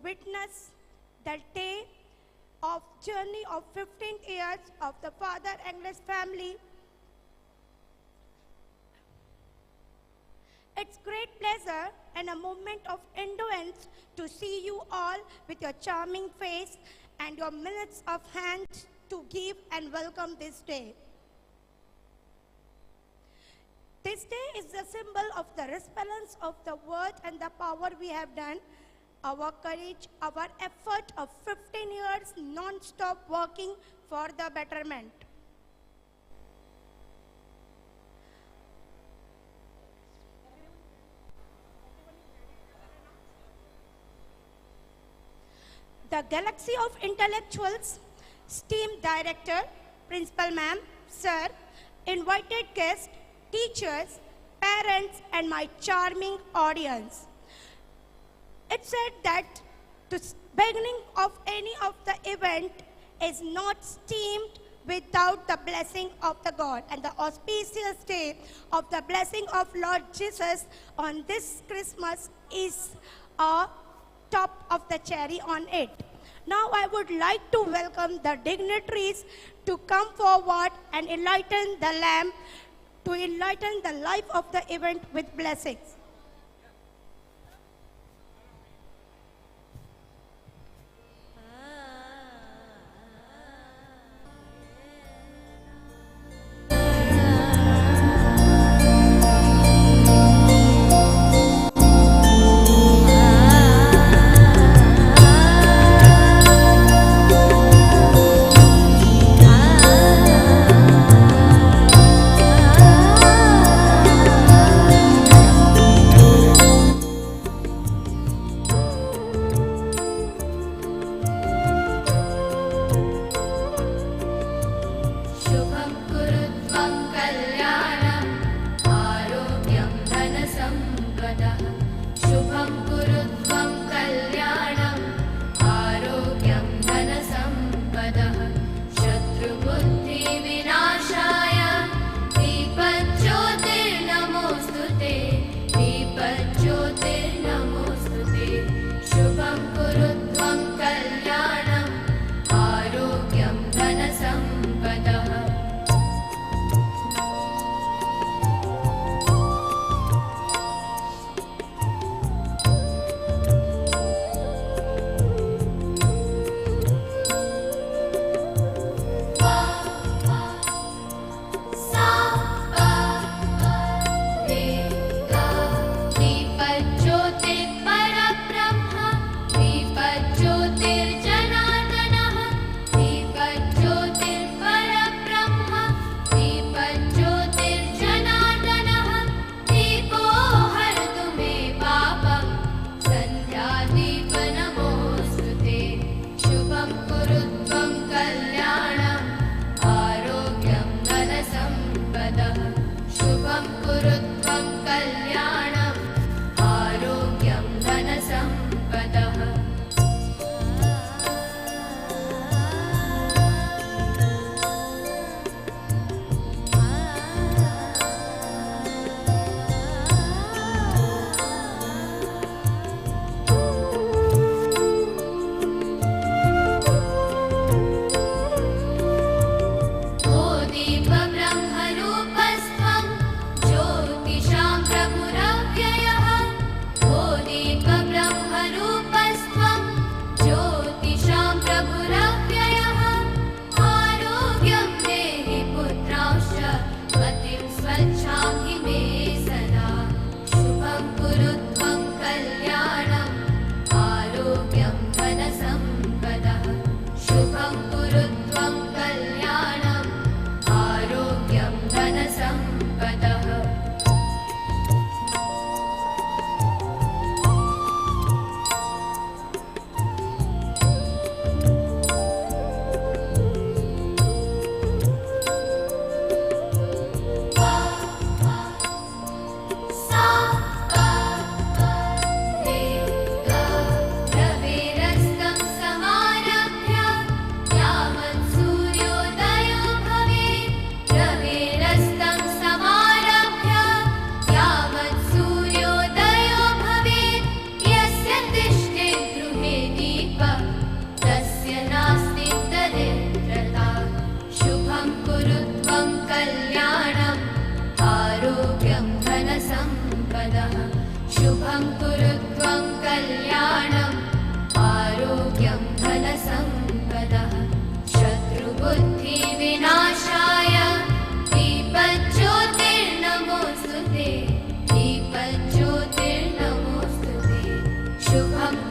witness the day of journey of 15 years of the Father English family. It's great pleasure and a moment of endurance to see you all with your charming face and your minutes of hands to give and welcome this day. This day is the symbol of the response of the word and the power we have done, our courage, our effort of 15 years non-stop working for the betterment. The galaxy of intellectuals, STEAM director, principal ma'am, sir, invited guests, teachers, parents, and my charming audience. It's said that the beginning of any of the event is not steamed without the blessing of the God, and the auspicious day of the blessing of Lord Jesus on this Christmas is a top of the cherry on it. Now I would like to welcome the dignitaries to come forward and enlighten the lamb, to enlighten the life of the event with blessings.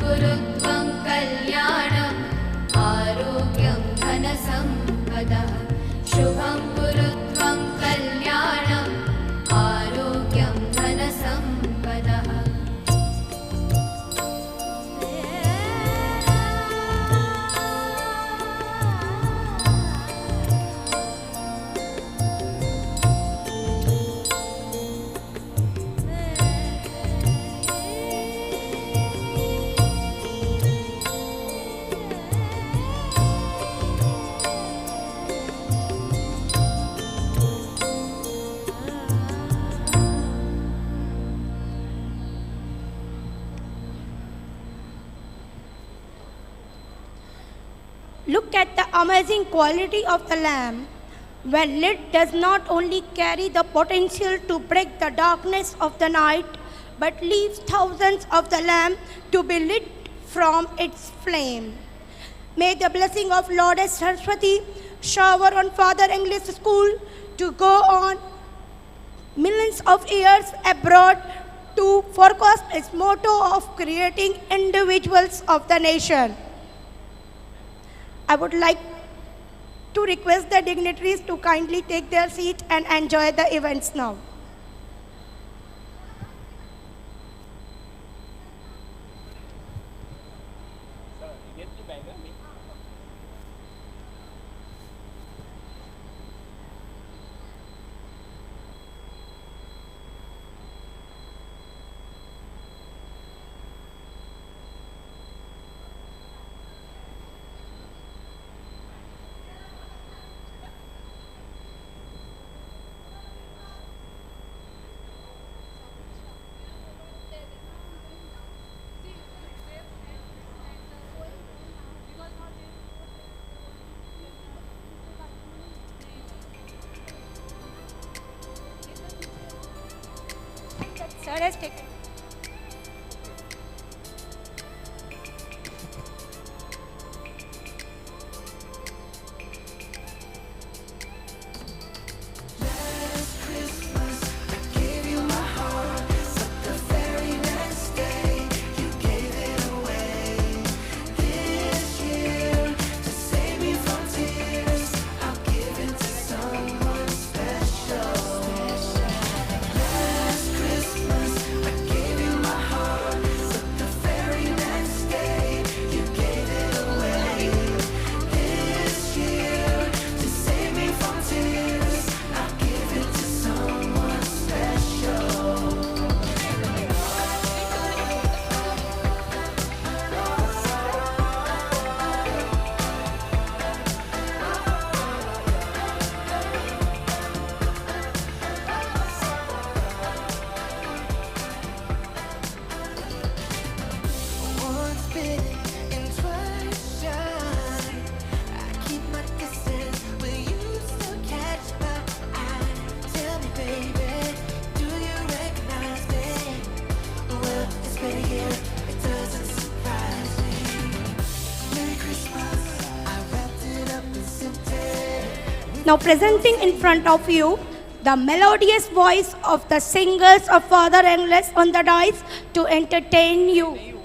कुरु त्वं कल्याणम् आरोग्यं धनसम्पदः शुभं कुरु त्वं कल्याणम् आरोग्यं धनसम्पदः Look at the amazing quality of the lamp. When lit, does not only carry the potential to break the darkness of the night, but leaves thousands of the lamp to be lit from its flame. May the blessing of Lord Saraswati shower on Father English School to go on millions of years abroad to forecast its motto of creating individuals of the nation. I would like to request the dignitaries to kindly take their seat and enjoy the events now. Sir has taken. Now presenting in front of you the melodious voice of the singers of Father English on the dais to entertain you.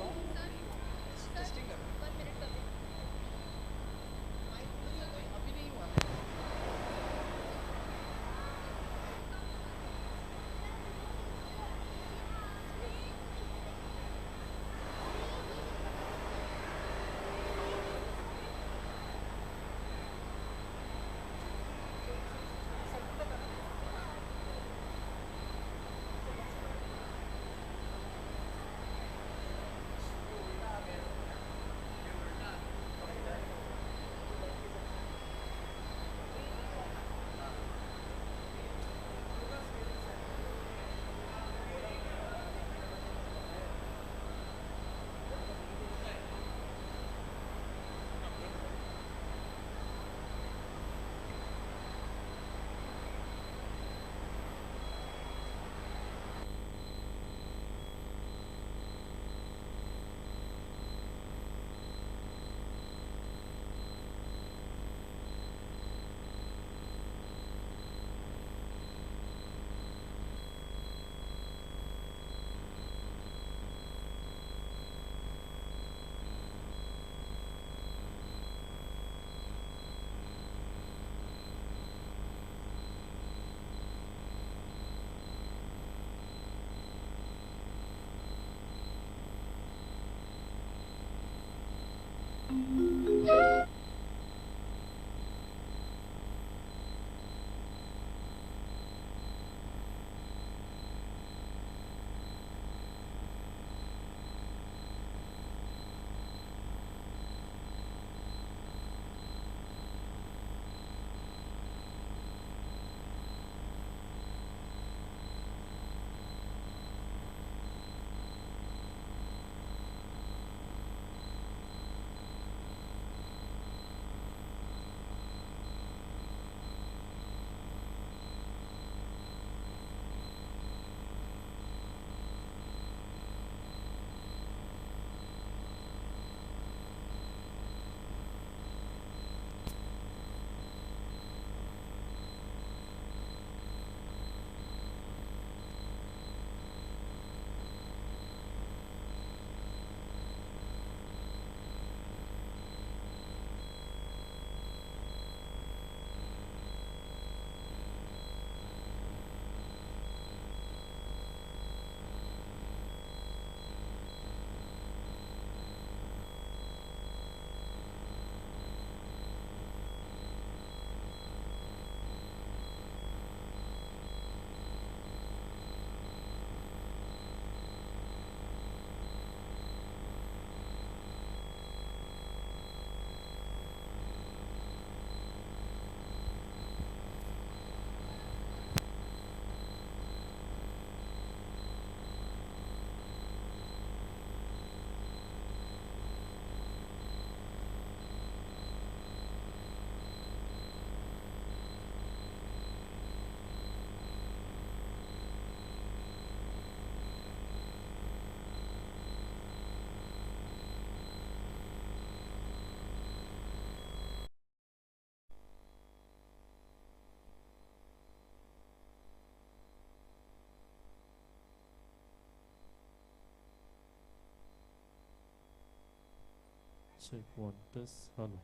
Check one, test, hello.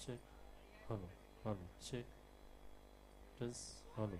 Check, hello, hello, check, test, hello.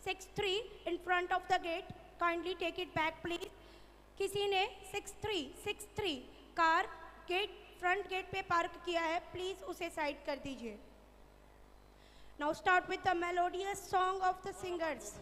63 in front of the gate. Kindly take it back, please. किसी ने 63 car gate front gate पे park किया है, please उसे side कर दीजिए. Now start with the melodious song of the singers.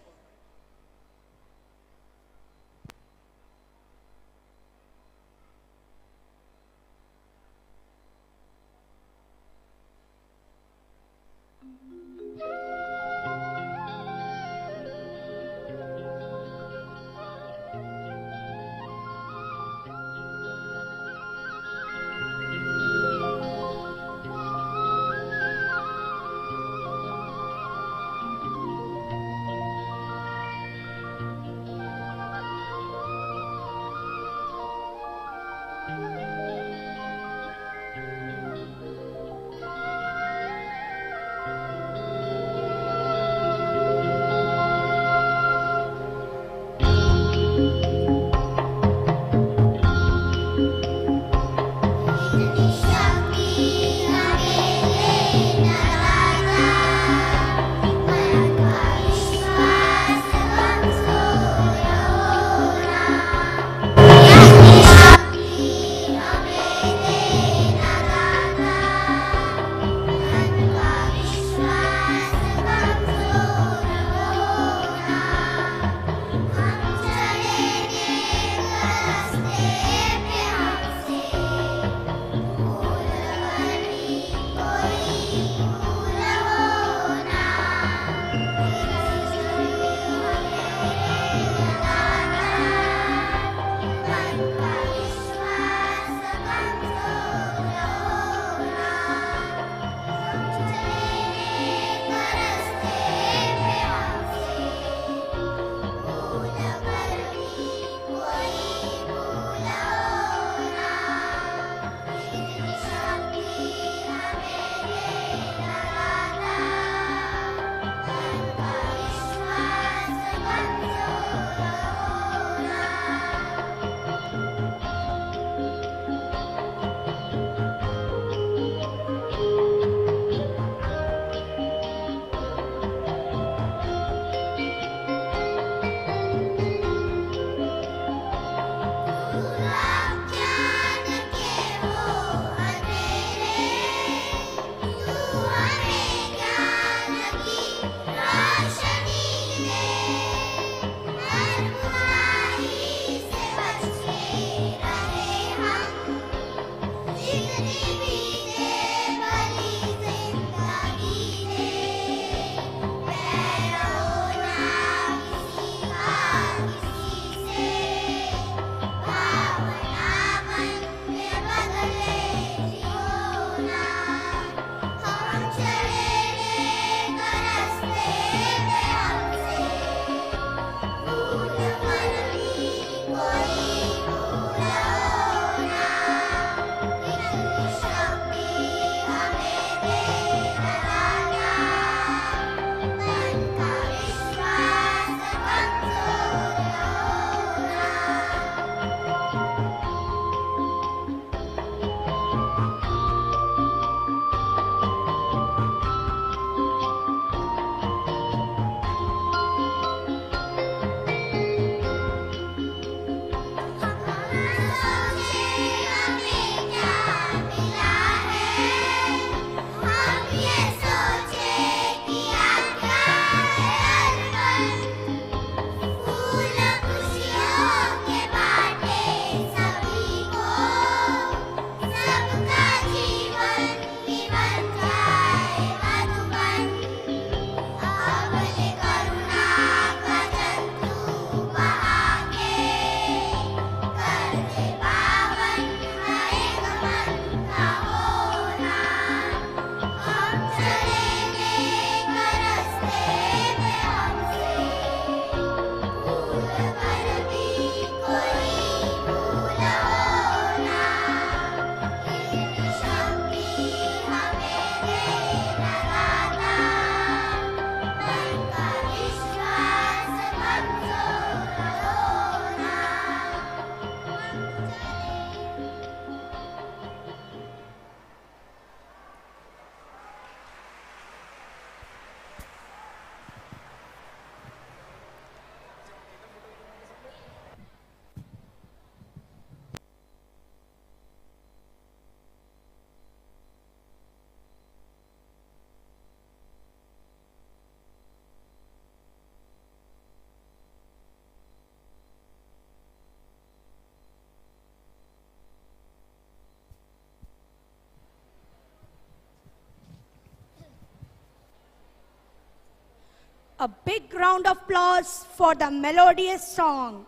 A big round of applause for the melodious song.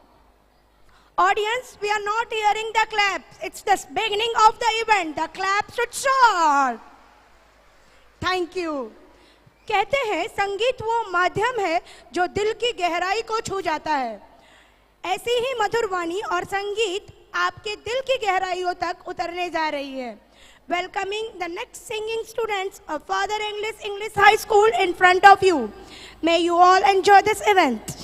Audience, we are not hearing the claps. It's the beginning of the event. The claps should start. Thank you. कहते हैं संगीत वो माध्यम है जो दिल की गहराई को छू जाता है. ऐसी ही मधुर वाणी और संगीत आपके दिल की गहराइयों तक उतरने जा रही है. Welcoming the next singing students of Father English High School in front of you. May you all enjoy this event.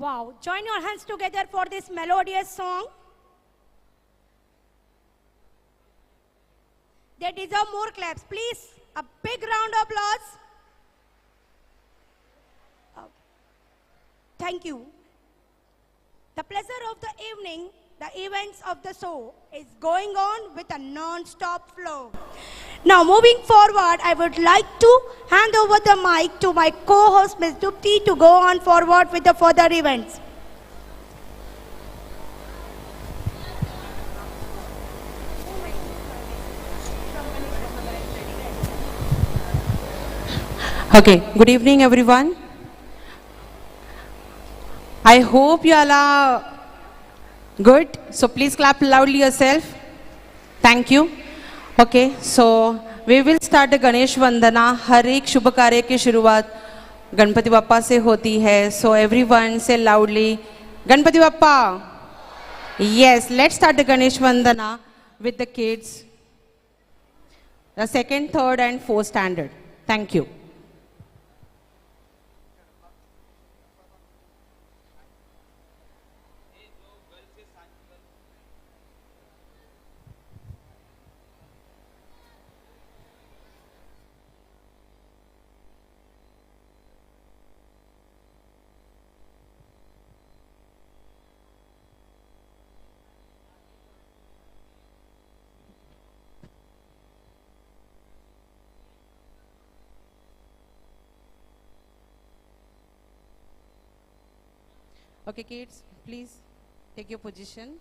Wow. Join your hands together for this melodious song. They deserve more claps. Please, a big round of applause. Thank you. The pleasure of the evening, the events of the show is going on with a non-stop flow. Now moving forward, I would like to hand over the mic to my co-host Ms. Dupti to go on forward with the further events. Okay, good evening everyone. I hope you all are good. So please clap loudly yourself. Thank you. Okay, so we will start the Ganesh Vandana. हर एक शुभ कार्य की शुरुआत गणपति बप्पा से होती है. So everyone say loudly, Ganpati Bappa. Yes, let's start the Ganesh Vandana with the kids. The second, third and fourth standard. Thank you. Okay, kids, please take your position.